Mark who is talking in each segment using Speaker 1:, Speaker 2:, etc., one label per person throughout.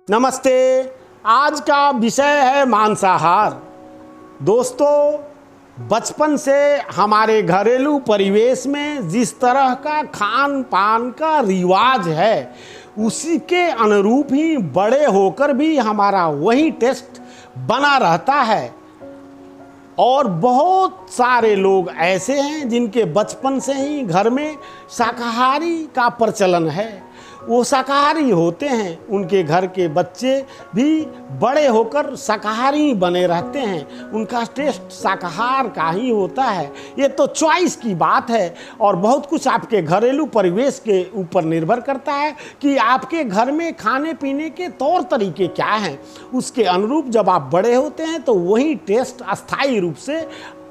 Speaker 1: नमस्ते। आज का विषय है मांसाहार। दोस्तों, बचपन से हमारे घरेलू परिवेश में जिस तरह का खान पान का रिवाज है, उसी के अनुरूप ही बड़े होकर भी हमारा वही टेस्ट बना रहता है। और बहुत सारे लोग ऐसे हैं जिनके बचपन से ही घर में शाकाहारी का प्रचलन है। वो शाकाहारी होते हैं, उनके घर के बच्चे भी बड़े होकर शाकाहारी बने रहते हैं, उनका टेस्ट शाकाहार का ही होता है। ये तो चॉइस की बात है और बहुत कुछ आपके घरेलू परिवेश के ऊपर निर्भर करता है कि आपके घर में खाने पीने के तौर तरीके क्या हैं। उसके अनुरूप जब आप बड़े होते हैं तो वही टेस्ट अस्थायी रूप से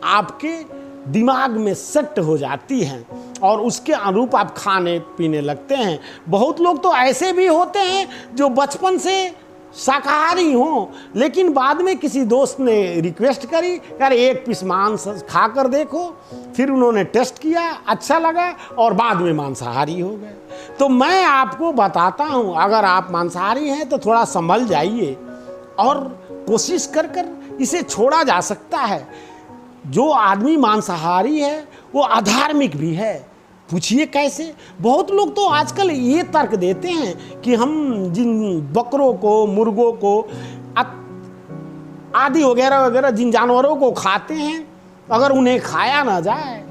Speaker 1: आपके दिमाग में सेट हो जाती हैं और उसके अनुरूप आप खाने पीने लगते हैं। बहुत लोग तो ऐसे भी होते हैं जो बचपन से शाकाहारी हों, लेकिन बाद में किसी दोस्त ने रिक्वेस्ट करी, यार एक पीस मांस खा कर देखो। फिर उन्होंने टेस्ट किया, अच्छा लगा और बाद में मांसाहारी हो गए। तो मैं आपको बताता हूँ, अगर आप मांसाहारी हैं तो थोड़ा संभल जाइए और कोशिश कर कर इसे छोड़ा जा सकता है। जो आदमी मांसाहारी है वो अधार्मिक भी है। पूछिए कैसे? बहुत लोग तो आजकल ये तर्क देते हैं कि हम जिन बकरों को, मुर्गों को आदि वगैरह वगैरह जिन जानवरों को खाते हैं, अगर उन्हें खाया ना जाए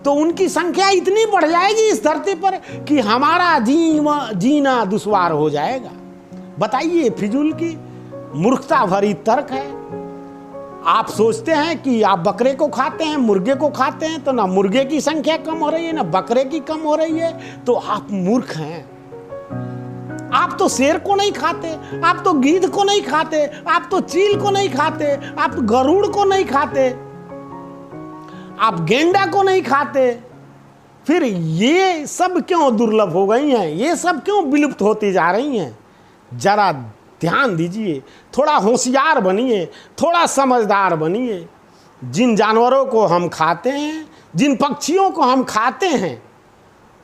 Speaker 1: तो उनकी संख्या इतनी बढ़ जाएगी इस धरती पर कि हमारा जीना दुश्वार हो जाएगा। बताइए, फिजूल की मूर्खता भरी तर्क है। आप सोचते हैं कि आप बकरे को खाते हैं, मुर्गे को खाते हैं, तो ना मुर्गे की संख्या कम हो रही है ना बकरे की कम हो रही है, तो आप मूर्ख हैं। आप तो शेर को नहीं खाते, आप तो गीध को नहीं खाते, आप तो चील को नहीं खाते, आप गरुड़ को नहीं खाते, आप गेंडा को नहीं खाते। फिर ये सब क्यों दुर्लभ हो गई हैं? ये सब क्यों विलुप्त होती जा रही हैं? जरा ध्यान दीजिए, थोड़ा होशियार बनिए, थोड़ा समझदार बनिए। जिन जानवरों को हम खाते हैं, जिन पक्षियों को हम खाते हैं,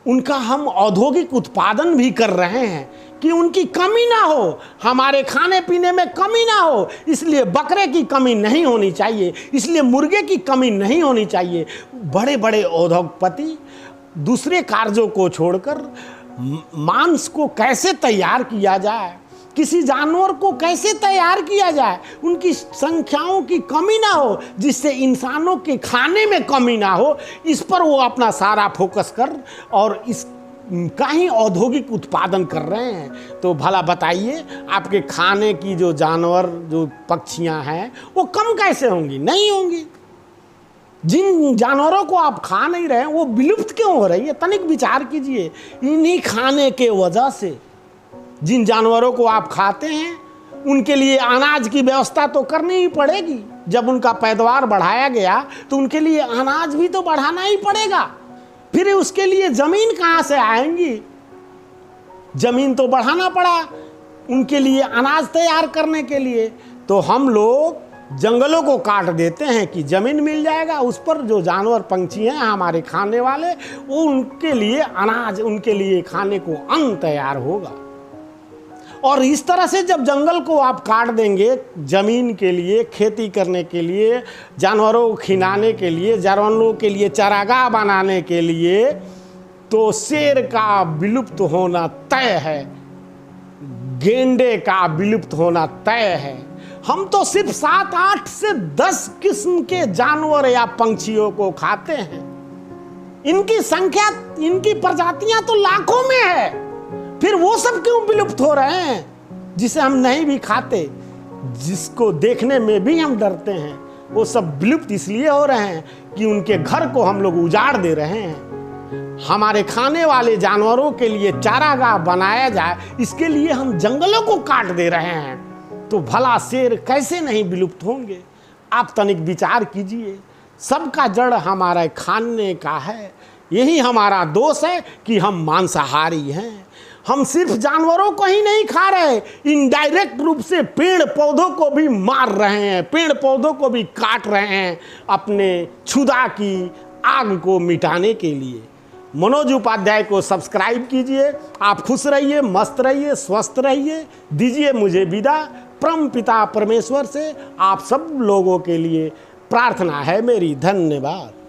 Speaker 1: उनका हम औद्योगिक उत्पादन भी कर रहे हैं कि उनकी कमी ना हो, हमारे खाने पीने में कमी ना हो। इसलिए बकरे की कमी नहीं होनी चाहिए, इसलिए मुर्गे की कमी नहीं होनी चाहिए। बड़े बड़े उद्योगपति दूसरे कार्यों को छोड़कर मांस को कैसे तैयार किया जाए, किसी जानवर को कैसे तैयार किया जाए, उनकी संख्याओं की कमी ना हो, जिससे इंसानों के खाने में कमी ना हो, इस पर वो अपना सारा फोकस कर और इस का ही औद्योगिक उत्पादन कर रहे हैं। तो भला बताइए, आपके खाने की जो जानवर, जो पक्षियां हैं, वो कम कैसे होंगी? नहीं होंगी। जिन जानवरों को आप खा नहीं रहे हैं वो विलुप्त क्यों हो रही है? तनिक विचार कीजिए। इन्हीं खाने के वजह से जिन जानवरों को आप खाते हैं उनके लिए अनाज की व्यवस्था तो करनी ही पड़ेगी। जब उनका पैदावार बढ़ाया गया तो उनके लिए अनाज भी तो बढ़ाना ही पड़ेगा। फिर उसके लिए जमीन कहाँ से आएंगी? जमीन तो बढ़ाना पड़ा उनके लिए अनाज तैयार करने के लिए। तो हम लोग जंगलों को काट देते हैं कि जमीन मिल जाएगा, उस पर जो जानवर पंछी हैं हमारे खाने वाले, वो उनके लिए अनाज, उनके लिए खाने को अन्न तैयार होगा। और इस तरह से जब जंगल को आप काट देंगे जमीन के लिए, खेती करने के लिए, जानवरों को खिलाने के लिए, जानवरों के लिए चारागाह बनाने के लिए, तो शेर का विलुप्त होना तय है, गेंडे का विलुप्त होना तय है। हम तो सिर्फ 7-8 से 10 किस्म के जानवर या पंछियों को खाते हैं। इनकी संख्या, इनकी प्रजातियां तो लाखों में है। फिर वो सब क्यों विलुप्त हो रहे हैं जिसे हम नहीं भी खाते, जिसको देखने में भी हम डरते हैं? वो सब विलुप्त इसलिए हो रहे हैं कि उनके घर को हम लोग उजाड़ दे रहे हैं। हमारे खाने वाले जानवरों के लिए चारागाह बनाया जाए, इसके लिए हम जंगलों को काट दे रहे हैं। तो भला शेर कैसे नहीं विलुप्त होंगे? आप तनिक विचार कीजिए। सबका जड़ हमारे खाने का है। यही हमारा दोष है कि हम मांसाहारी हैं। हम सिर्फ जानवरों को ही नहीं खा रहे, इनडायरेक्ट रूप से पेड़ पौधों को भी मार रहे हैं, पेड़ पौधों को भी काट रहे हैं अपने क्षुधा की आग को मिटाने के लिए। मनोज उपाध्याय को सब्सक्राइब कीजिए। आप खुश रहिए, मस्त रहिए, स्वस्थ रहिए। दीजिए मुझे विदा। परम पिता परमेश्वर से आप सब लोगों के लिए प्रार्थना है मेरी। धन्यवाद।